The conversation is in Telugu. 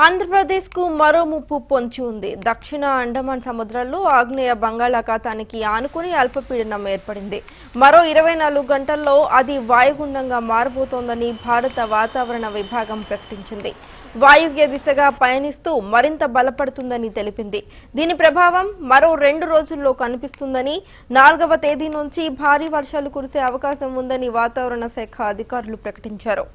ఆంధ్రప్రదేశ్ కు మరో ముప్పు పొంచి ఉంది. దక్షిణ అండమాన్ సముద్రంలో ఆగ్నేయ బంగాళాఖాతానికి ఆనుకుని అల్పపీడనం ఏర్పడింది. మరో 24 గంటల్లో అది వాయుగుండంగా మారబోతోందని భారత వాతావరణ విభాగం ప్రకటించింది. వాయువ్య దిశగా పయనిస్తూ మరింత బలపడుతుందని తెలిపింది. దీని ప్రభావం మరో 2 రోజుల్లో కనిపిస్తుందని, 4వ తేదీ నుంచి భారీ వర్షాలు కురిసే అవకాశం ఉందని వాతావరణ శాఖ అధికారులు ప్రకటించారు.